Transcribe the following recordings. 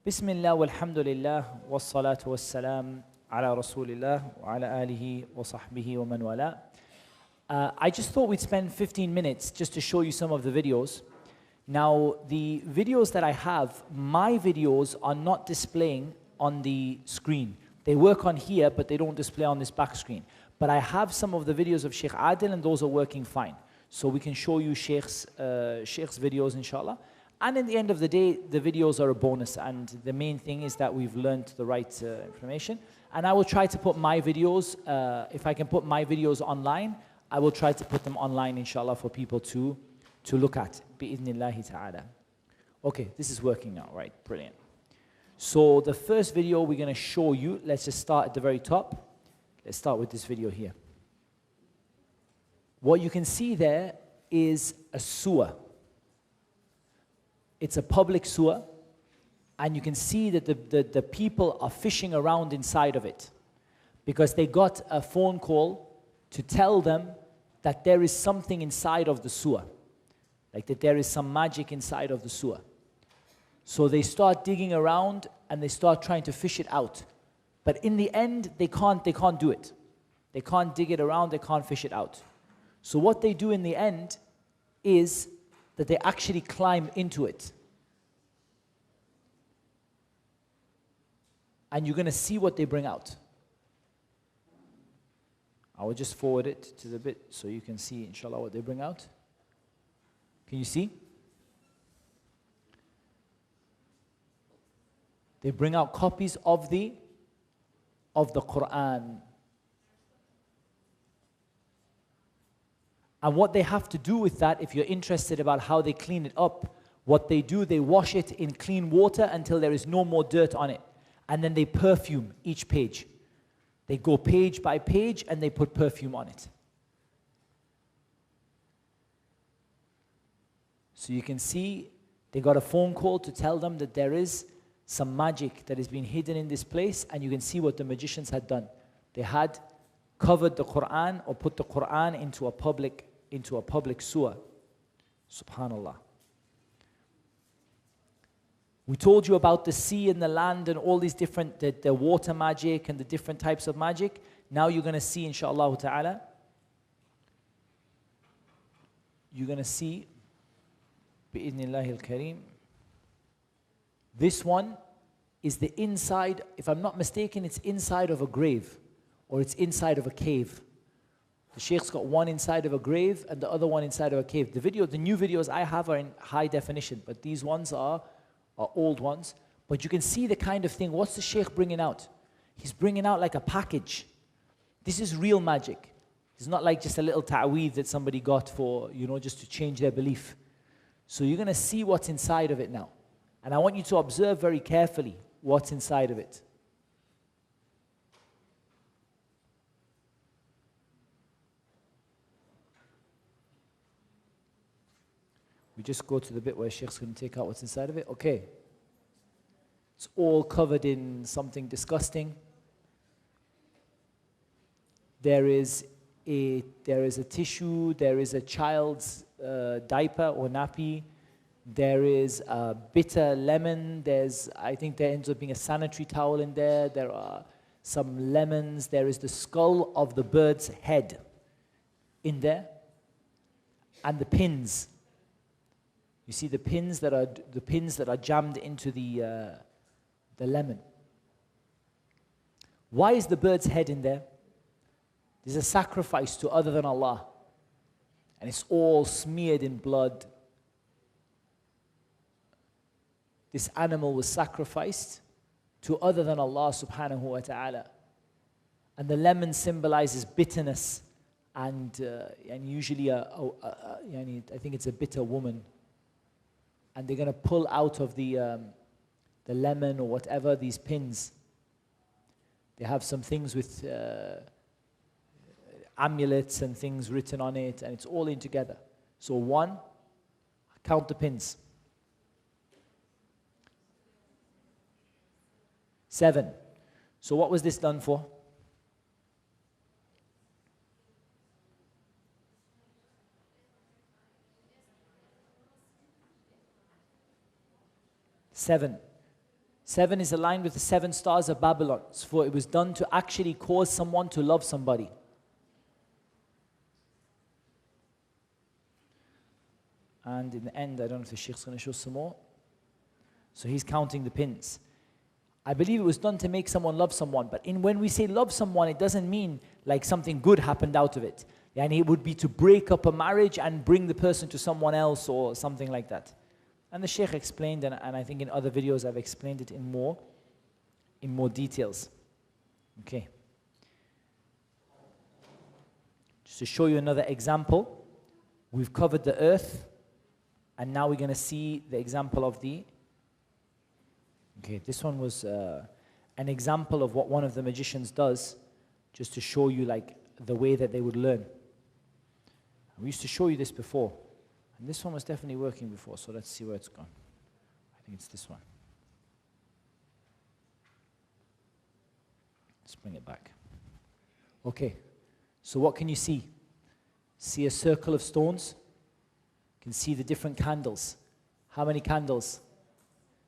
Bismillah walhamdulillah wassalatu wassalam ala rasulillah wa ala alihi wa sahbihi wa man wala. I just thought we'd spend 15 minutes just to show you some of the videos. Now, the videos that I have, my videos are not displaying on the screen. They work on here, but they don't display on this back screen. But I have some of the videos of Sheikh Adil, and those are working fine. So we can show you Sheikh's videos, inshallah. And in the end of the day, the videos are a bonus. And the main thing is that we've learned the right information. And I will try to put my videos, if I can put my videos online, I will try to put them online, inshallah, for people to look at. Bi-idhnillahi ta'ala. Okay, this is working now, right? Brilliant. So the first video we're going to show you, let's just start at the very top. Let's start with this video here. What you can see there is a sewer. It's a public sewer, and you can see that the people are fishing around inside of it because they got a phone call to tell them that there is something inside of the sewer, like that there is some magic inside of the sewer. So they start digging around and they start trying to fish it out. But in the end, they can't do it. They can't dig it around, they can't fish it out. So what they do in the end is that they actually climb into it. And you're going to see what they bring out. I will just forward it to the bit so you can see, inshallah, what they bring out. Can you see? They bring out copies of the Quran. And what they have to do with that, if you're interested about how they clean it up, what they do, they wash it in clean water until there is no more dirt on it. And then they perfume each page. They go page by page and they put perfume on it. So you can see they got a phone call to tell them that there is some magic that has been hidden in this place, and you can see what the magicians had done. They had covered the Quran or put the Quran into a public sewer. Subhanallah. We told you about the sea and the land and all these different, the water magic and the different types of magic. Now you're going to see, Insha'Allah ta'ala, you're going to see, bi'idhnillahi al-kareem, this one is the inside, if I'm not mistaken, it's inside of a grave, or it's inside of a cave. The Sheikh's got one inside of a grave and the other one inside of a cave. The new videos I have are in high definition, but these ones are old ones. But you can see the kind of thing. What's the Sheikh bringing out? He's bringing out like a package. This is real magic. It's not like just a little ta'weed that somebody got for, just to change their belief. So you're going to see what's inside of it now. And I want you to observe very carefully what's inside of it. We just go to the bit where Sheikh's going to take out what's inside of it. Okay. It's all covered in something disgusting. There is a tissue, there is a child's diaper or nappy, there is a bitter lemon, I think there ends up being a sanitary towel in there, there are some lemons, there is the skull of the bird's head in there, and the pins. You see the pins that are jammed into the lemon. Why is the bird's head in there? There's a sacrifice to other than Allah, and it's all smeared in blood. This animal was sacrificed to other than Allah subhanahu wa ta'ala. And the lemon symbolizes bitterness, and usually I think it's a bitter woman. And they're going to pull out of the lemon or whatever these pins. They have some things with amulets and things written on it, and it's all in together. So 1, count the pins. 7. So what was this done for? 7. 7 is aligned with the 7 stars of Babylon, for it was done to actually cause someone to love somebody. And in the end, I don't know if the Sheikh's going to show some more. So he's counting the pins. I believe it was done to make someone love someone. But when we say love someone, it doesn't mean like something good happened out of it. And it would be to break up a marriage and bring the person to someone else or something like that. And the Sheikh explained, and I think in other videos I've explained it in more details. Okay. Just to show you another example, we've covered the earth, and now we're going to see the example of the... Okay, this one was an example of what one of the magicians does, just to show you like the way that they would learn. We used to show you this before, and this one was definitely working before, so let's see where it's gone. I think it's this one. Let's bring it back. Okay, so what can you see? See a circle of stones? You can see the different candles. How many candles?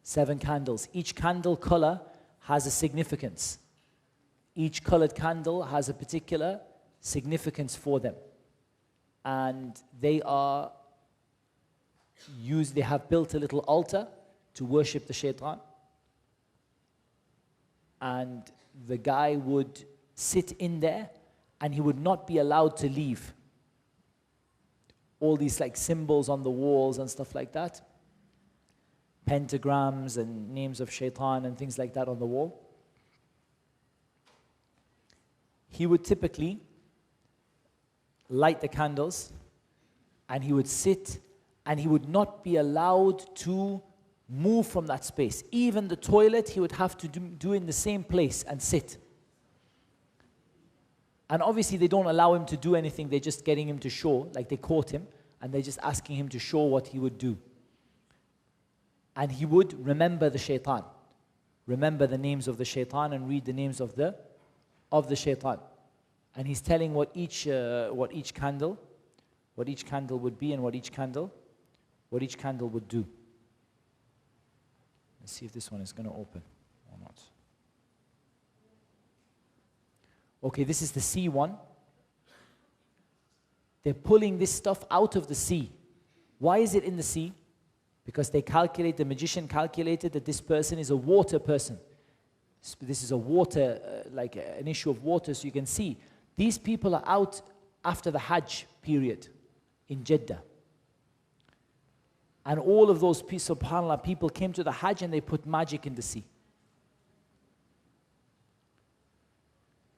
7 candles. Each candle color has a significance. Each colored candle has a particular significance for them. And they have built a little altar to worship the shaitan. And the guy would sit in there and he would not be allowed to leave. All these like symbols on the walls and stuff like that. Pentagrams and names of shaitan and things like that on the wall. He would typically light the candles and he would sit and he would not be allowed to move from that space. Even the toilet he would have to do in the same place and sit. And obviously they don't allow him to do anything, they're just getting him to show, like they caught him and they're just asking him to show what he would do. And he would remember the shaitan, remember the names of the shaitan and read the names of the shaitan. And he's telling what each candle would be and what each candle would do. Let's see if this one is going to open or not. Okay, this is the sea one. They're pulling this stuff out of the sea. Why is it in the sea? Because the magician calculated that this person is a water person. This is a water, like an issue of water, so you can see. These people are out after the Hajj period in Jeddah. And all of those, subhanAllah, people came to the Hajj and they put magic in the sea.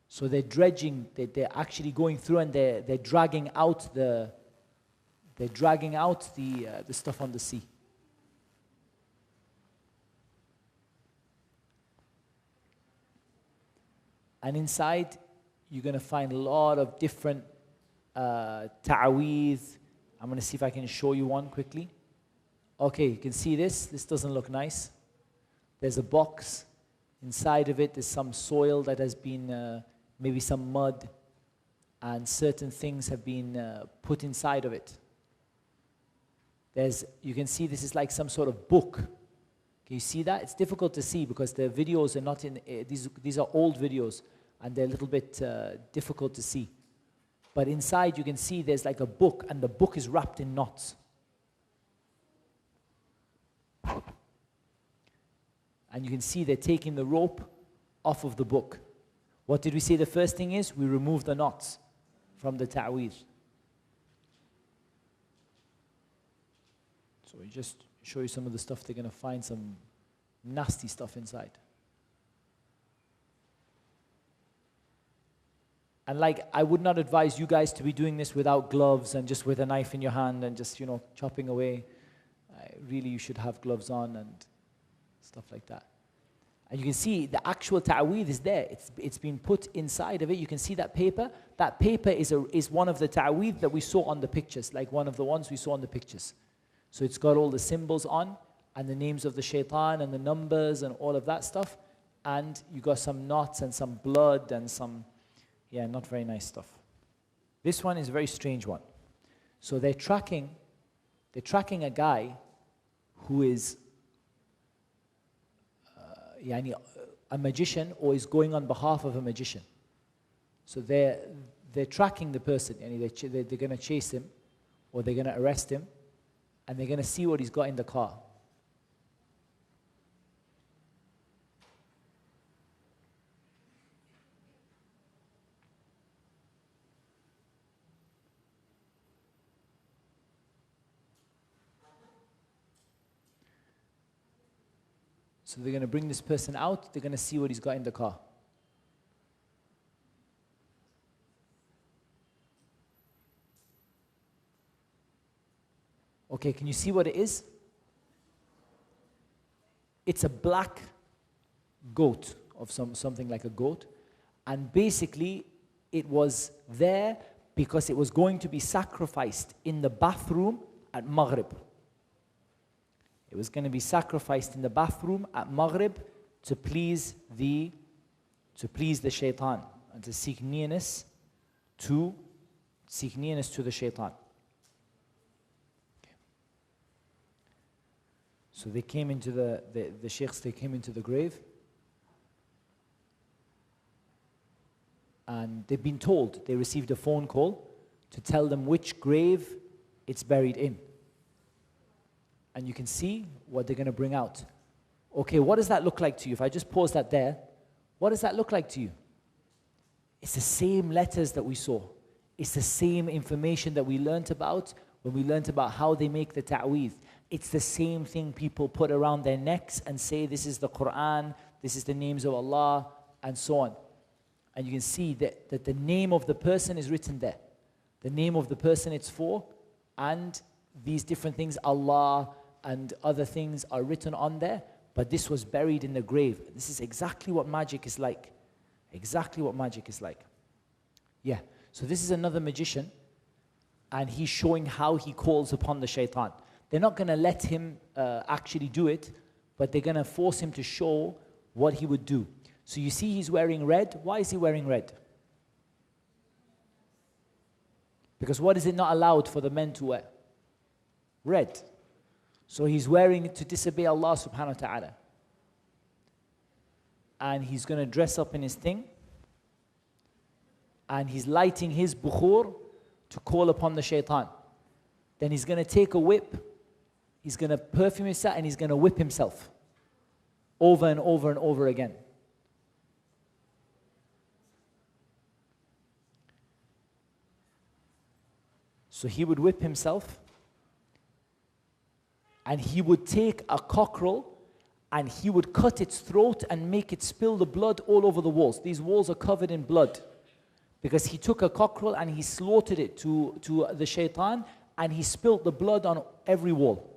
So they're dredging, they're actually going through and they're dragging out the stuff on the sea. And inside, you're going to find a lot of different ta'aweez. I'm going to see if I can show you one quickly. Okay, you can see this. This doesn't look nice. There's a box. Inside of it, there's some soil that has been, maybe some mud, and certain things have been put inside of it. You can see this is like some sort of book. Can you see that? It's difficult to see because the videos are not in, these are old videos and they're a little bit difficult to see. But inside you can see there's like a book and the book is wrapped in knots. And you can see they're taking the rope off of the book. What did we say the first thing is? We remove the knots from the ta'weez. So we just show you some of the stuff. They're going to find some nasty stuff inside. And like, I would not advise you guys to be doing this without gloves and just with a knife in your hand and just, chopping away. Really, you should have gloves on and stuff like that. And you can see the actual ta'weez is there. It's been put inside of it. You can see that paper. That paper is one of the ta'weez that we saw on the pictures, like one of the ones we saw on the pictures. So it's got all the symbols on and the names of the shaitan and the numbers and all of that stuff. And you got some knots and some blood and some, not very nice stuff. This one is a very strange one. So they're tracking a guy who is, يعني a magician or is going on behalf of a magician. So they're tracking the person, and they're going to chase him, or they're going to arrest him, and they're going to see what he's got in the car. So they're going to bring this person out, they're going to see what he's got in the car. Okay, can you see what it is? It's a black goat of something like a goat. And basically, it was there because it was going to be sacrificed in the bathroom at Maghrib. It was going to be sacrificed in the bathroom at Maghrib to please the shaitan and to seek nearness to the shaitan. Okay. So they came into the sheikhs, they came into the grave, and they've been told, they received a phone call to tell them which grave it's buried in. And you can see what they're going to bring out. Okay, what does that look like to you? If I just pause that there, what does that look like to you? It's the same letters that we saw. It's the same information that we learnt about when we learnt about how they make the ta'weez. It's the same thing people put around their necks and say, this is the Quran, this is the names of Allah, and so on. And you can see that the name of the person is written there. The name of the person it's for, and these different things, Allah and other things are written on there, but this was buried in the grave. This is exactly what magic is like. Exactly what magic is like. Yeah, so this is another magician, and he's showing how he calls upon the shaitan. They're not going to let him actually do it, but they're going to force him to show what he would do. So you see he's wearing red. Why is he wearing red? Because what is it not allowed for the men to wear? Red. So he's wearing it to disobey Allah subhanahu wa ta'ala. And he's going to dress up in his thing. And he's lighting his bukhur to call upon the shaitan. Then he's going to take a whip. He's going to perfume himself and he's going to whip himself. Over and over and over again. So he would whip himself. And he would take a cockerel and he would cut its throat and make it spill the blood all over the walls. These walls are covered in blood. Because he took a cockerel and he slaughtered it to the shaitan, and he spilled the blood on every wall.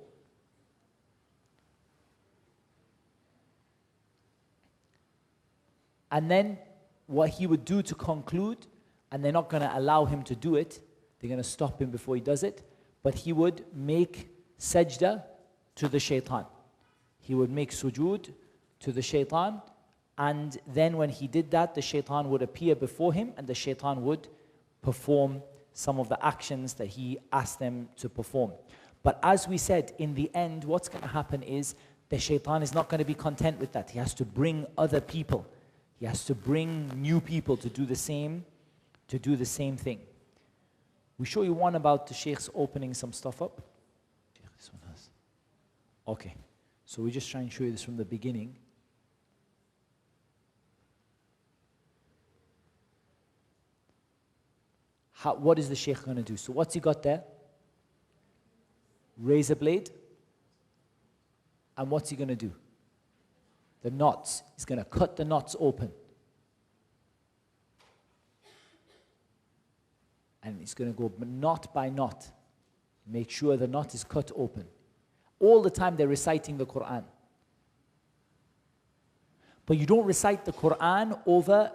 And then what he would do to conclude, and they're not going to allow him to do it, they're going to stop him before he does it, but he would make sajda to the shaitan. He would make sujood to the shaitan, and then when he did that, the shaitan would appear before him, and the shaitan would perform some of the actions that he asked them to perform. But as we said, in the end, what's going to happen is the shaitan is not going to be content with that. He has to bring other people. He has to bring new people to do the same thing. We show you one about the sheikhs opening some stuff up. This one has. Okay, so we just try and show you this from the beginning. What is the sheikh going to do? So what's he got there? Razor blade. And what's he going to do? The knots. He's going to cut the knots open. And he's going to go knot by knot. Make sure the knot is cut open. All the time they're reciting the Quran. But you don't recite the Quran over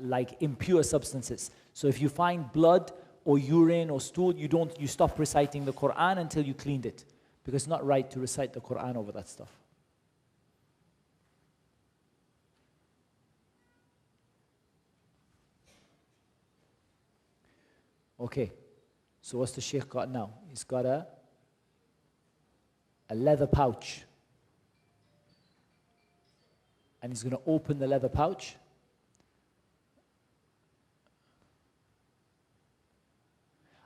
like impure substances. So if you find blood or urine or stool, you stop reciting the Quran until you cleaned it. Because it's not right to recite the Quran over that stuff. Okay, so what's the sheikh got now? He's got a leather pouch. and he's going to open the leather pouch.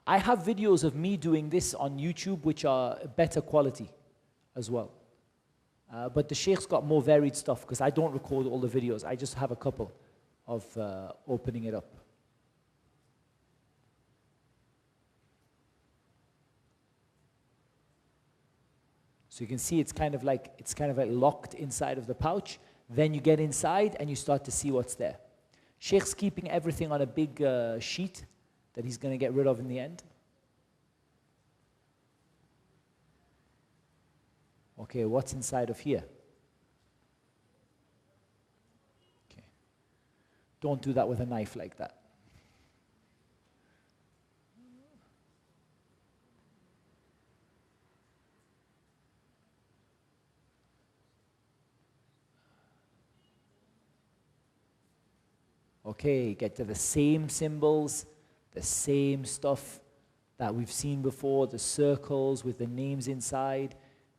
I have videos of me doing this on YouTube which are better quality as well. But the Sheikh's got more varied stuff because I don't record all the videos. I just have a couple of opening it up. So you can see it's kind of like locked inside of the pouch. Then you get inside and you start to see what's there. Sheikh's keeping everything on a big sheet that he's going to get rid of in the end. Okay, what's inside of here? Okay. Don't do that with a knife like that. Okay, get to the same symbols, the same stuff that we've seen before, the circles with the names inside,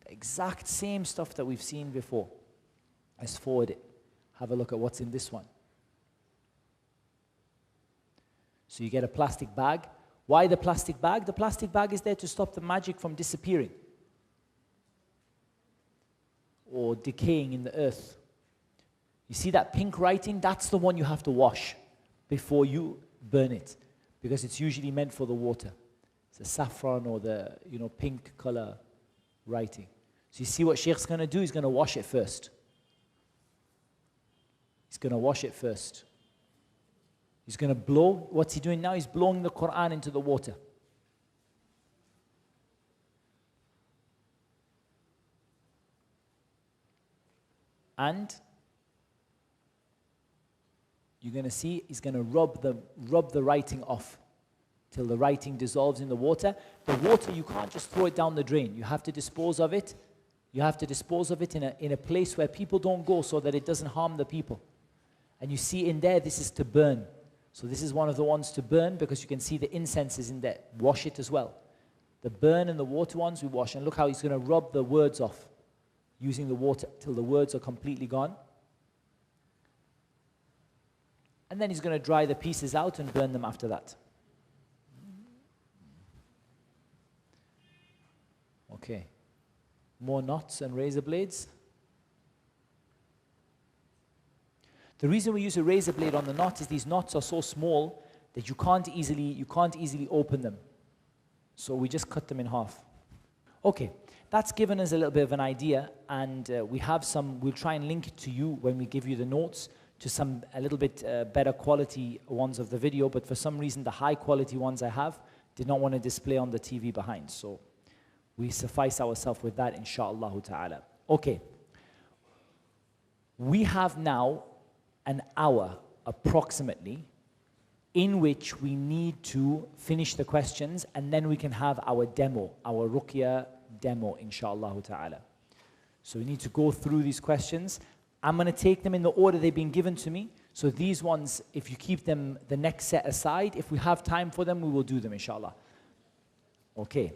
the exact same stuff that we've seen before. Let's forward it. Have a look at what's in this one. So you get a plastic bag. Why the plastic bag? The plastic bag is there to stop the magic from disappearing or decaying in the earth. You see that pink writing? That's the one you have to wash before you burn it, because it's usually meant for the water. It's the saffron or the pink color writing. So you see what Sheikh's going to do? He's going to wash it first. He's going to wash it first. He's going to blow. What's he doing now? He's blowing the Quran into the water. And you're going to see he's going to rub the writing off till the writing dissolves in the water. The water, you can't just throw it down the drain. You have to dispose of it. You have to dispose of it in a place where people don't go so that it doesn't harm the people. And you see in there, this is to burn. So this is one of the ones to burn because you can see the incense is in there. Wash it as well. The burn and the water ones we wash. And look how he's going to rub the words off using the water till the words are completely gone. And then he's going to dry the pieces out and burn them after that. Okay. More knots and razor blades. The reason we use a razor blade on the knot is these knots are so small that you can't easily open them. So we just cut them in half. Okay, that's given us a little bit of an idea, and we'll try and link it to you when we give you the notes to some a little bit better quality ones of the video, but for some reason the high quality ones I have did not want to display on the TV behind, so we suffice ourselves with that, Insha'Allah ta'ala. Okay, we have now an hour approximately in which we need to finish the questions, and then we can have our demo, our Ruqya demo, Insha'Allah ta'ala. So we need to go through these questions. I'm going to take them in the order they've been given to me. So these ones, if you keep them the next set aside, if we have time for them, we will do them, inshallah. Okay.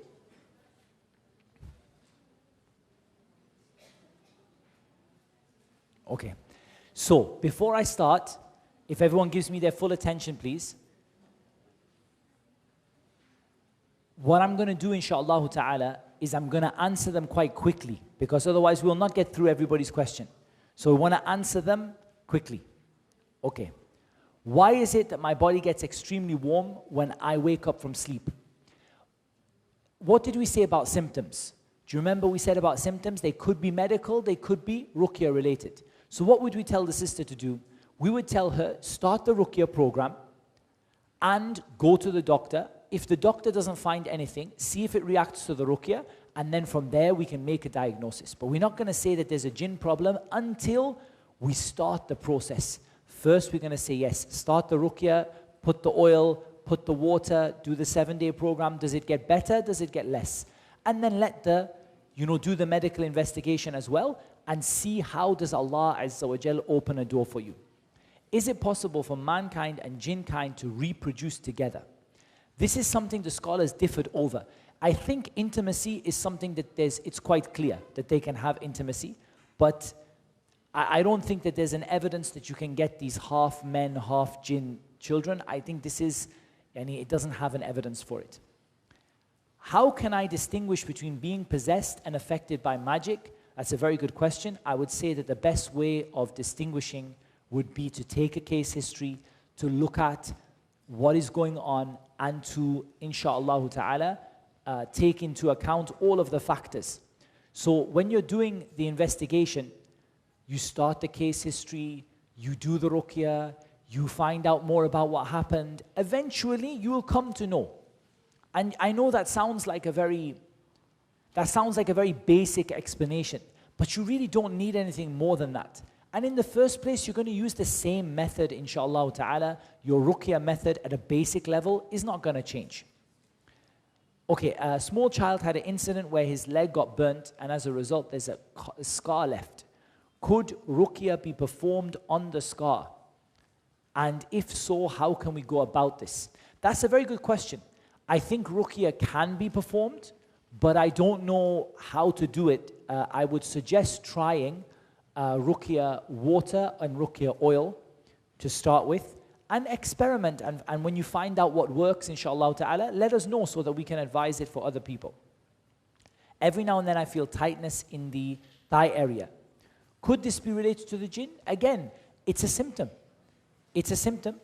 Okay. So, before I start, if everyone gives me their full attention, please. What I'm going to do, inshallah ta'ala, is I'm going to answer them quite quickly, because otherwise we will not get through everybody's question. So we want to answer them quickly. Okay. Why is it that my body gets extremely warm when I wake up from sleep? What did we say about symptoms? Do you remember we said about symptoms? They could be medical, they could be Ruqya related. So what would we tell the sister to do? We would tell her, start the Ruqya program and go to the doctor. If the doctor doesn't find anything, see if it reacts to the Ruqya, and then from there we can make a diagnosis. But we're not going to say that there's a jinn problem until we start the process. First we're going to say, yes, start the Ruqya, put the oil, put the water, do the 7-day program. Does it get better? Does it get less? And then let do the medical investigation as well, and see how does Allah Azza wa Jal open a door for you. Is it possible for mankind and jinn kind to reproduce together? This is something the scholars differed over. I think intimacy is something that it's quite clear that they can have intimacy, but I don't think that there's an evidence that you can get these half men, half jinn children. I think this is, it doesn't have an evidence for it. How can I distinguish between being possessed and affected by magic? That's a very good question. I would say that the best way of distinguishing would be to take a case history, to look at what is going on, and to, Insha'Allah ta'ala, take into account all of the factors. So when you're doing the investigation, you start the case history, you do the ruqya, you find out more about what happened. Eventually, you will come to know. And I know that sounds like a very basic explanation, but you really don't need anything more than that. And in the first place, you're going to use the same method, Insha'Allah ta'ala. Your ruqya method at a basic level is not going to change. Okay, a small child had an incident where his leg got burnt, and as a result, there's a scar left. Could ruqya be performed on the scar? And if so, how can we go about this? That's a very good question. I think ruqya can be performed, but I don't know how to do it. I would suggest trying ruqya water and ruqya oil to start with, and experiment. And when you find out what works, Insha'Allah ta'ala, let us know so that we can advise it for other people. Every now and then I feel tightness in the thigh area. Could this be related to the jinn? Again, it's a symptom. It's a symptom,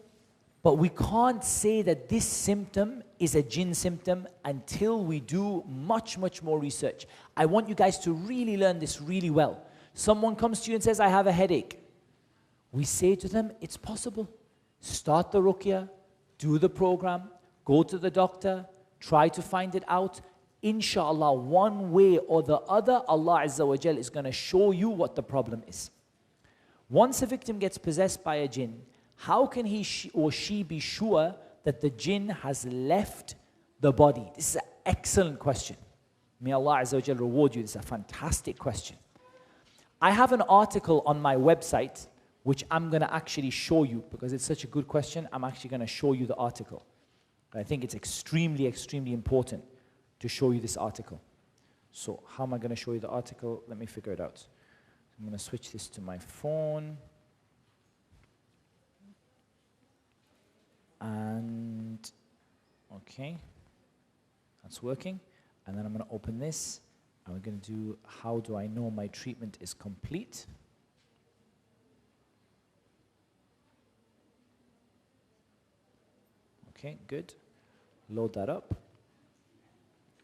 but we can't say that this symptom is a jinn symptom until we do much, much more research. I want you guys to really learn this really well. Someone comes to you and says, I have a headache. We say to them, it's possible. Start the ruqya, do the program, go to the doctor, try to find it out. Insha'Allah, one way or the other, Allah Azza wa Jal is going to show you what the problem is. Once a victim gets possessed by a jinn, how can he or she be sure that the jinn has left the body? This is an excellent question. May Allah Azza wa Jal reward you. This is a fantastic question. I have an article on my website which I'm going to actually show you because it's such a good question. I'm actually going to show you the article. I think it's extremely, extremely important to show you this article. So how am I going to show you the article? Let me figure it out. I'm going to switch this to my phone. And, okay, that's working. And then I'm going to open this. And we're going to do, how do I know my treatment is complete? Okay, good. Load that up.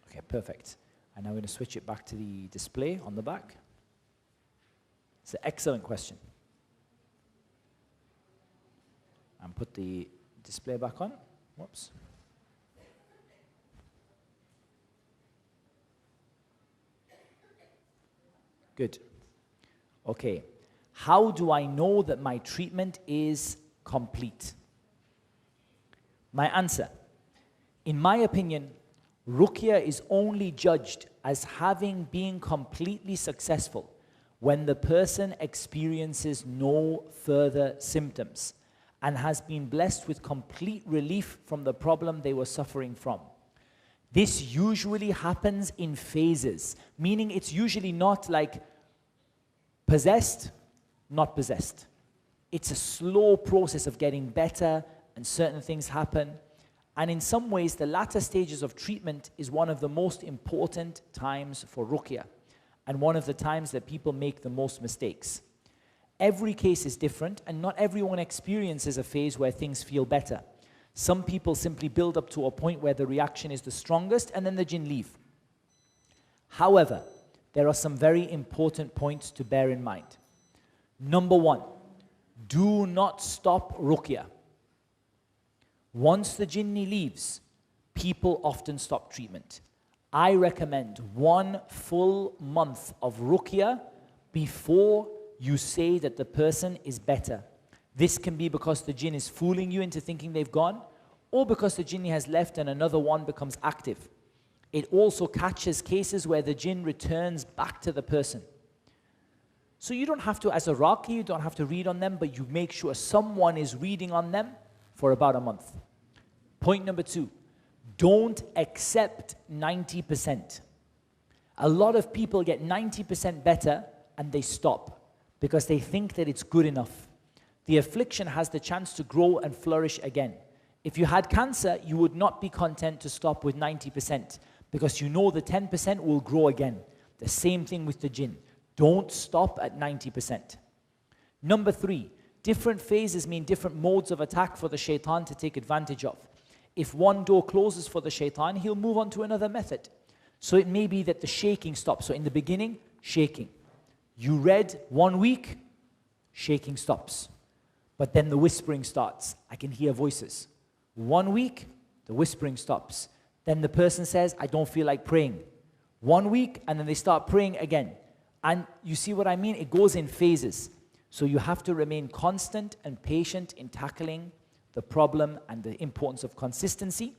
Okay, perfect. And now we're going to switch it back to the display on the back. It's an excellent question. And put the display back on. Whoops. Good. Okay. How do I know that my treatment is complete? My answer. In my opinion, ruqya is only judged as having been completely successful when the person experiences no further symptoms and has been blessed with complete relief from the problem they were suffering from. This usually happens in phases, meaning it's usually not like possessed, not possessed. It's a slow process of getting better, and certain things happen. And in some ways, the latter stages of treatment is one of the most important times for ruqya, and one of the times that people make the most mistakes. Every case is different, and not everyone experiences a phase where things feel better. Some people simply build up to a point where the reaction is the strongest, and then the jinn leave. However, there are some very important points to bear in mind. Number one, do not stop ruqya. Once the jinni leaves, people often stop treatment. I recommend 1 full month of ruqya before you say that the person is better. This can be because the jinn is fooling you into thinking they've gone, or because the jinni has left and another one becomes active. It also catches cases where the jinn returns back to the person. So you don't have to, as a raqi, you don't have to read on them, but you make sure someone is reading on them for about a month. Point number 2, don't accept 90%. A lot of people get 90% better and they stop. because they think that it's good enough. The affliction has the chance to grow and flourish again. If you had cancer, you would not be content to stop with 90% because you know the 10% will grow again. The same thing with the jinn. Don't stop at 90%. Number 3, different phases mean different modes of attack for the shaitan to take advantage of. If one door closes for the shaitan, he'll move on to another method. So it may be that the shaking stops. So in the beginning, shaking. You read 1 week, shaking stops. But then the whispering starts. I can hear voices. 1 week, the whispering stops. Then the person says, I don't feel like praying. 1 week, and then they start praying again. And you see what I mean? It goes in phases. So you have to remain constant and patient in tackling the problem and the importance of consistency.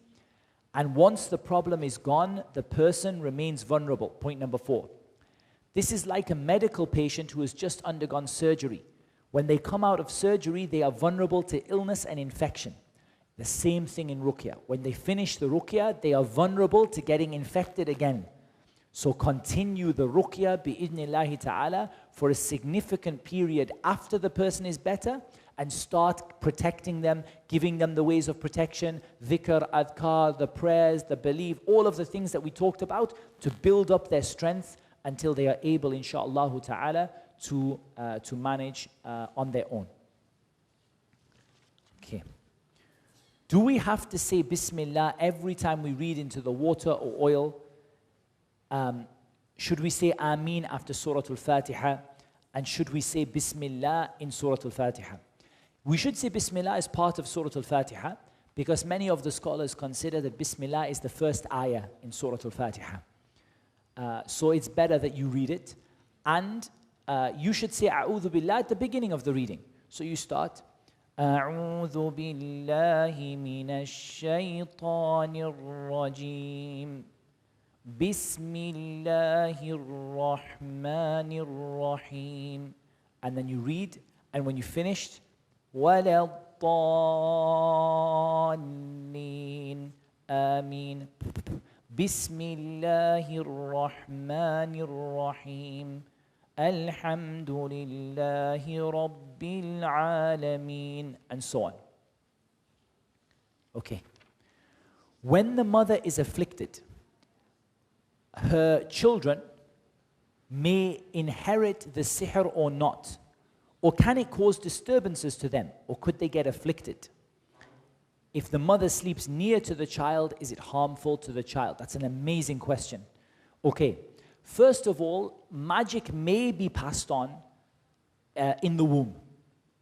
And once the problem is gone, the person remains vulnerable. Point number 4. This is like a medical patient who has just undergone surgery. When they come out of surgery, they are vulnerable to illness and infection. The same thing in Ruqya. When they finish the Ruqya, they are vulnerable to getting infected again. So continue the Ruqya bi'idhnillahi ta'ala for a significant period after the person is better, and start protecting them, giving them the ways of protection, dhikr, adhkar, the prayers, the belief, all of the things that we talked about to build up their strength until they are able, insha'Allah ta'ala, to manage on their own. Okay. Do we have to say Bismillah every time we read into the water or oil? Should we say Ameen after Surah Al-Fatiha? And should we say Bismillah in Surah Al-Fatiha? We should say Bismillah as part of Surah Al-Fatiha because many of the scholars consider that Bismillah is the first ayah in Surah Al-Fatiha. So it's better that you read it. And you should say A'udhu Billah at the beginning of the reading. So you start أعوذ بالله من الشيطان الرجيم بسم الله الرحمن الرحيم. And then you read, and when you finished, ولا الضالين آمين بسم الله الرحمن الرحيم الحمد لله رب العالمين, and so on. Okay. When the mother is afflicted, her children may inherit the sihr or not. Or can it cause disturbances to them? Or could they get afflicted? If the mother sleeps near to the child, is it harmful to the child? That's an amazing question. Okay. First of all, magic may be passed on in the womb.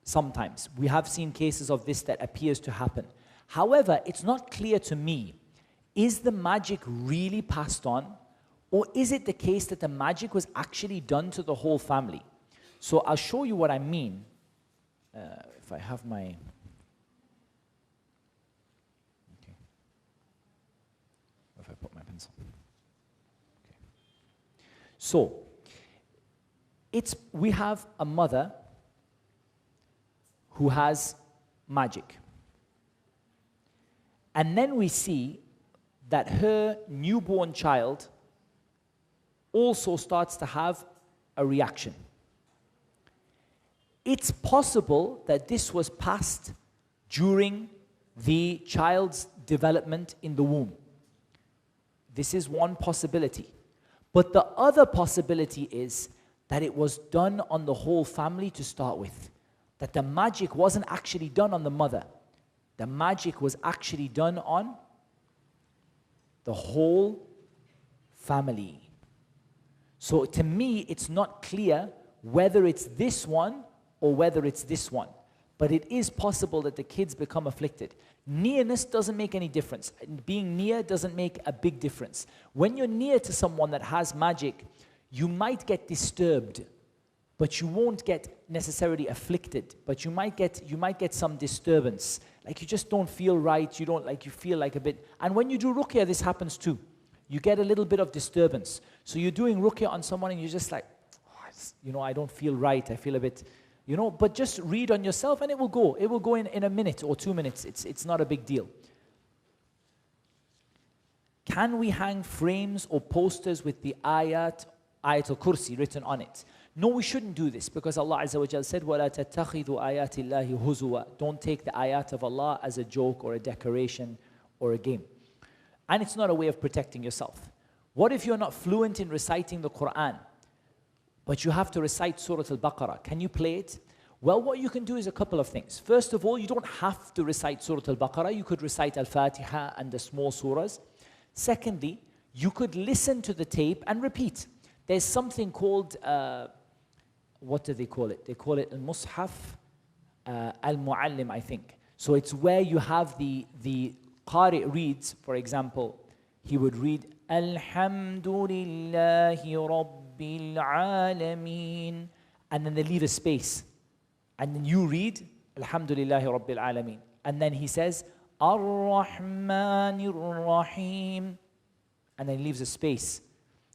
Sometimes. We have seen cases of this that appears to happen. However, it's not clear to me, is the magic really passed on? Or is it the case that the magic was actually done to the whole family? So I'll show you what I mean. If I have my... Okay. If I put my pencil. Okay. So, we have a mother who has magic. And then we see that her newborn child also starts to have a reaction. It's possible that this was passed during the child's development in the womb. This is one possibility. But the other possibility is that it was done on the whole family to start with. That the magic wasn't actually done on the mother. The magic was actually done on the whole family. So to me, it's not clear whether it's this one or whether it's this one. But it is possible that the kids become afflicted. Nearness doesn't make any difference. Being near doesn't make a big difference. When you're near to someone that has magic, you might get disturbed, but you won't get necessarily afflicted. But you might get some disturbance. Like you just don't feel right. You feel like a bit. And when you do Ruqya, this happens too. You get a little bit of disturbance. So you're doing Ruqya on someone and you're just like, I don't feel right. I feel a bit, but just read on yourself and it will go. It will go in a minute or 2 minutes. It's not a big deal. Can we hang frames or posters with the Ayatul Kursi written on it? No, we shouldn't do this because Allah Azza wa Jal said, وَلَا تَتَّخِذُوا آيَاتِ اللَّهِ هُزُوًا. Don't take the ayat of Allah as a joke or a decoration or a game. And it's not a way of protecting yourself. What if you're not fluent in reciting the Quran, but you have to recite Surah Al-Baqarah? Can you play it? Well, what you can do is a couple of things. First of all, you don't have to recite Surah Al-Baqarah. You could recite Al-Fatiha and the small surahs. Secondly, you could listen to the tape and repeat. There's something called, what do they call it? They call it Al-Mushaf Al-Muallim, I think. So it's where you have the Qari reads, for example, he would read, Alhamdulillahi Rabbil Alameen, and then they leave a space. And then you read, Alhamdulillahi Rabbil Alameen. And then he says, Ar-Rahmanir Rahim. And then he leaves a space.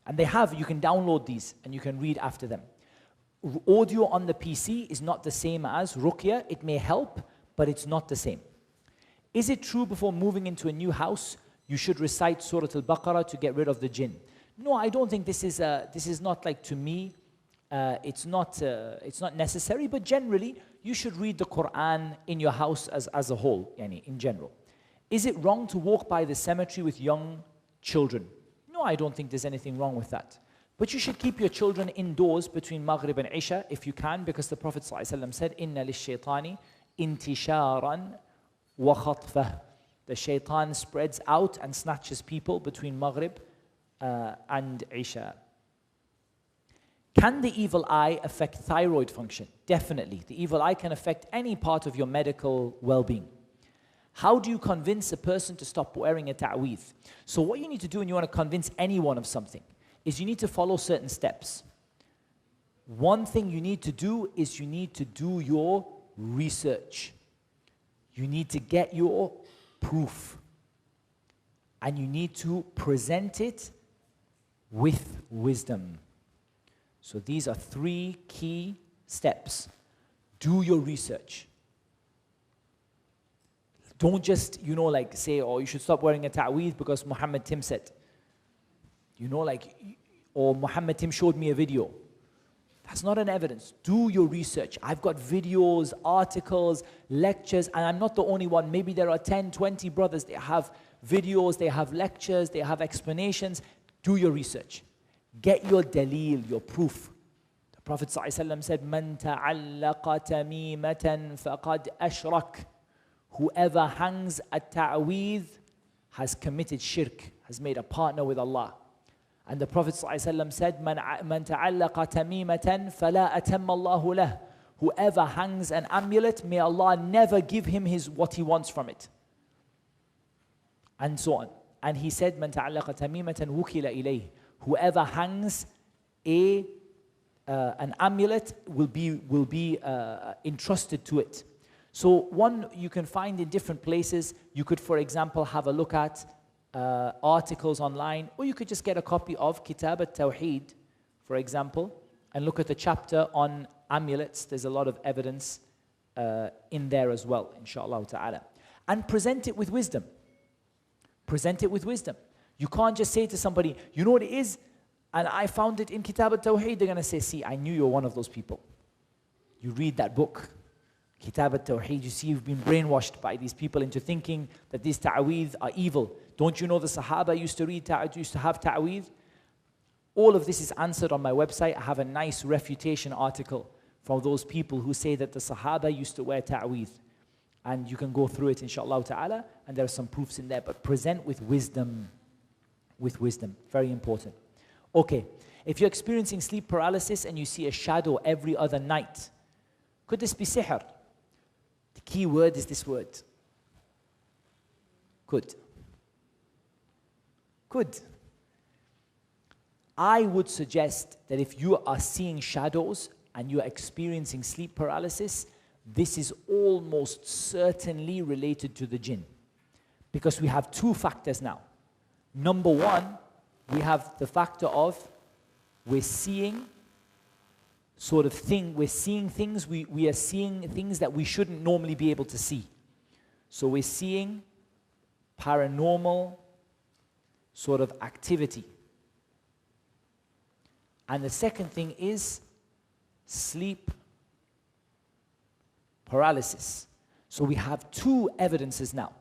And you can download these and you can read after them. Audio on the PC is not the same as Ruqya. It may help, but it's not the same. Is it true before moving into a new house, you should recite Surah Al-Baqarah to get rid of the jinn? No, I don't think this is not like, to me, it's not necessary, but generally, you should read the Quran in your house as a whole, in general. Is it wrong to walk by the cemetery with young children? No, I don't think there's anything wrong with that. But you should keep your children indoors between Maghrib and Isha if you can, because the Prophet ﷺ said, Inna lish-shaytani intisharan wa khatfah. The shaitan spreads out and snatches people between Maghrib and Isha. Can the evil eye affect thyroid function? Definitely. The evil eye can affect any part of your medical well-being. How do you convince a person to stop wearing a ta'weez? So what you need to do when you want to convince anyone of something is you need to follow certain steps. One thing you need to do is you need to do your research. You need to get your proof. And you need to present it with wisdom. So these are 3 key steps. Do your research. Don't just, say, oh, you should stop wearing a ta'weez because Muhammad Tim said. Or Muhammad Tim showed me a video. That's not an evidence. Do your research. I've got videos, articles, lectures, and I'm not the only one. Maybe there are 10, 20 brothers. They have videos, they have lectures, they have explanations. Do your research. Get your daleel, your proof. The Prophet ﷺ said, "Man ta'allaqa tamimatan faqad ashrak." Whoever hangs a ta'weez has committed shirk, has made a partner with Allah. And the Prophet ﷺ said, "Man ta'allaqa tamimatan fala atamma Allahu lah." Whoever hangs an amulet, may Allah never give him what he wants from it. And so on. And he said, "Man ta'allaqa tamimatan wukila ilayh." Whoever hangs an amulet will be entrusted to it. So one you can find in different places. You could, for example, have a look at articles online, or you could just get a copy of Kitab al-Tawheed, for example, and look at the chapter on amulets. There's a lot of evidence in there as well, Insha'Allah ta'ala. And present it with wisdom. Present it with wisdom. You can't just say to somebody, you know what it is? And I found it in Kitab al-Tawheed. They're going to say, see, I knew you're one of those people. You read that book, Kitab al-Tawheed, you see you've been brainwashed by these people into thinking that these ta'weez are evil. Don't you know the Sahaba used to have ta'weez? All of this is answered on my website. I have a nice refutation article from those people who say that the Sahaba used to wear ta'weez. And you can go through it, Insha'Allah ta'ala, and there are some proofs in there. But present with wisdom. With wisdom. Very important. Okay. If you're experiencing sleep paralysis and you see a shadow every other night, could this be sihr? The key word is this word. Could. Could. I would suggest that if you are seeing shadows and you are experiencing sleep paralysis, this is almost certainly related to the jinn. Because we have 2 factors now. Number 1, we have the factor of we're seeing things, we are seeing things that we shouldn't normally be able to see. So we're seeing paranormal sort of activity. And the second thing is sleep paralysis. So we have two evidences now.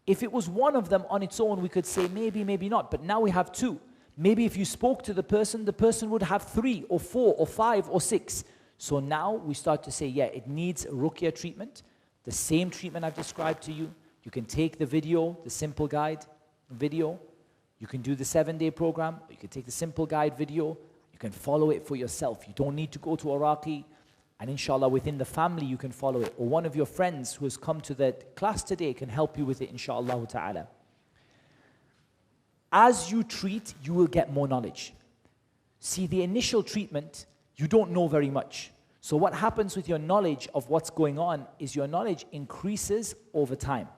If it was one of them on its own, we could say maybe, maybe not. But now we have two. Maybe if you spoke to the person would have 3 or 4 or 5 or 6. So now we start to say, yeah, it needs Ruqya treatment. The same treatment I've described to you. You can take the video, the simple guide video. You can do the 7-day program. You can take the simple guide video. You can follow it for yourself. You don't need to go to Iraqi. And inshallah, within the family, you can follow it. Or one of your friends who has come to the class today can help you with it, inshallah ta'ala. As you treat, you will get more knowledge. See, the initial treatment, you don't know very much. So what happens with your knowledge of what's going on is your knowledge increases over time.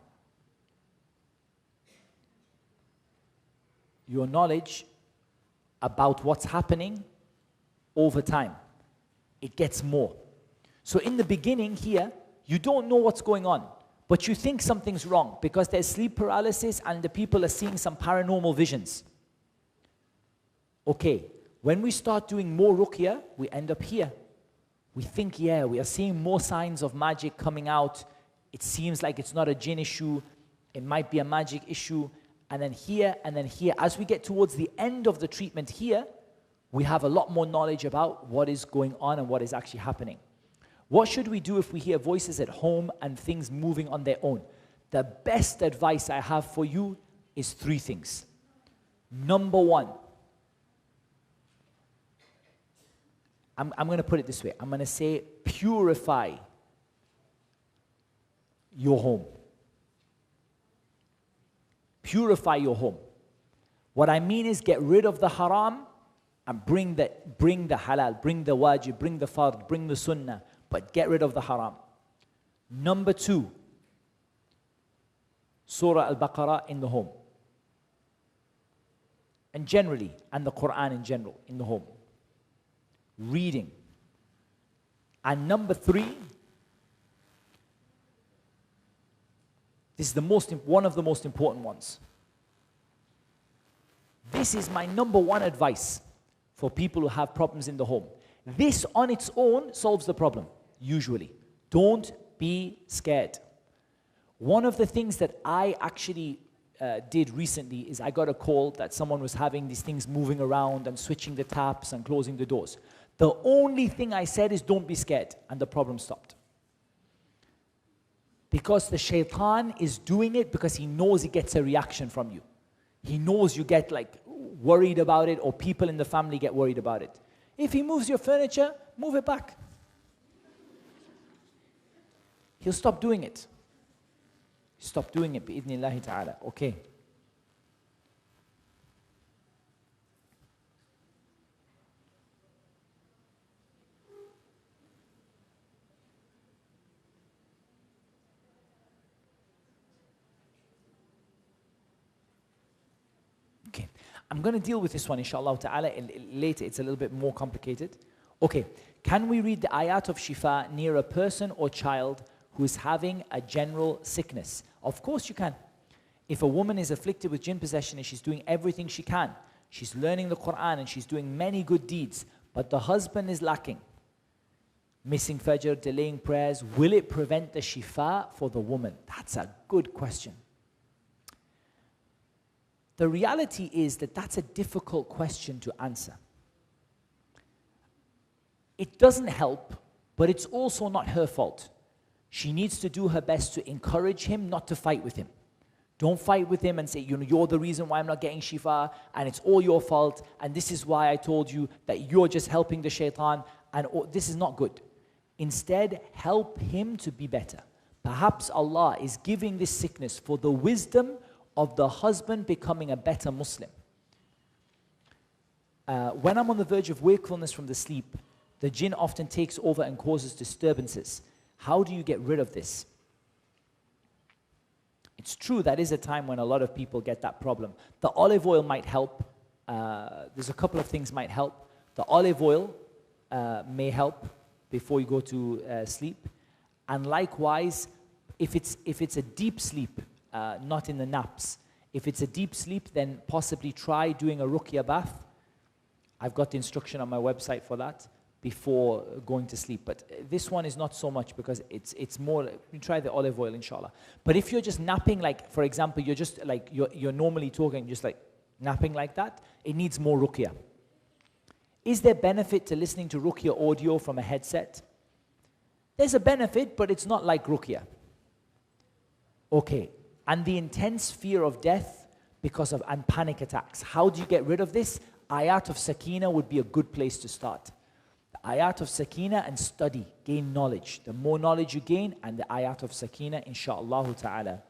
Your knowledge about what's happening over time, it gets more. So in the beginning here, you don't know what's going on, but you think something's wrong because there's sleep paralysis and the people are seeing some paranormal visions. Okay, when we start doing more ruqya, we end up here. We think, yeah, we are seeing more signs of magic coming out. It seems like it's not a jinn issue. It might be a magic issue. And then here, and then here. As we get towards the end of the treatment here, we have a lot more knowledge about what is going on and what is actually happening. What should we do if we hear voices at home and things moving on their own? The best advice I have for you is 3 things. Number 1, I'm going to put it this way. I'm going to say purify your home. Purify your home. What I mean is get rid of the haram and bring the halal, bring the wajib, bring the fard, bring the sunnah, but get rid of the haram. Number 2, Surah Al-Baqarah in the home. And generally, and the Quran in general, in the home. Reading. And number 3, this is one of the most important ones. This is my number 1 advice for people who have problems in the home. This on its own solves the problem, usually. Don't be scared. One of the things that I actually did recently is I got a call that someone was having these things moving around and switching the taps and closing the doors. The only thing I said is don't be scared, and the problem stopped. Because the shaitan is doing it because he knows he gets a reaction from you. He knows you get like worried about it, or people in the family get worried about it. If he moves your furniture, move it back. He'll stop doing it. Stop doing it, bi'idhnillahi ta'ala. Okay. Okay. I'm going to deal with this one, inshallah ta'ala, later. It's a little bit more complicated. Okay. Can we read the ayat of shifa near a person or child who is having a general sickness? Of course you can. If a woman is afflicted with jinn possession and she's doing everything she can, she's learning the Quran and she's doing many good deeds, but the husband is lacking, missing fajr, delaying prayers, will it prevent the shifa for the woman? That's a good question. The reality is that that's a difficult question to answer. It doesn't help, but it's also not her fault. She needs to do her best to encourage him, not to fight with him. Don't fight with him and say, you're the reason why I'm not getting shifa, and it's all your fault, and this is why I told you that you're just helping the shaitan, and this is not good. Instead, help him to be better. Perhaps Allah is giving this sickness for the wisdom of the husband becoming a better Muslim. When I'm on the verge of wakefulness from the sleep, the jinn often takes over and causes disturbances. How do you get rid of this? It's true, that is a time when a lot of people get that problem. The olive oil might help. There's a couple of things might help. The olive oil may help before you go to sleep. And likewise, if it's a deep sleep, not in the naps, if it's a deep sleep, then possibly try doing a ruqya bath. I've got the instruction on my website for that. before going to sleep. But this one is not so much because it's more, you try the olive oil, inshallah. But if you're just napping, like, for example, you're just like, you're normally talking, just like napping like that, it needs more ruqya. Is there benefit to listening to ruqya audio from a headset? There's a benefit, but it's not like ruqya. Okay, and the intense fear of death because of, and panic attacks. How do you get rid of this? Ayat of Sakina would be a good place to start. The ayat of Sakina and study, gain knowledge. The more knowledge you gain, and the ayat of Sakina, Insha'Allah ta'ala,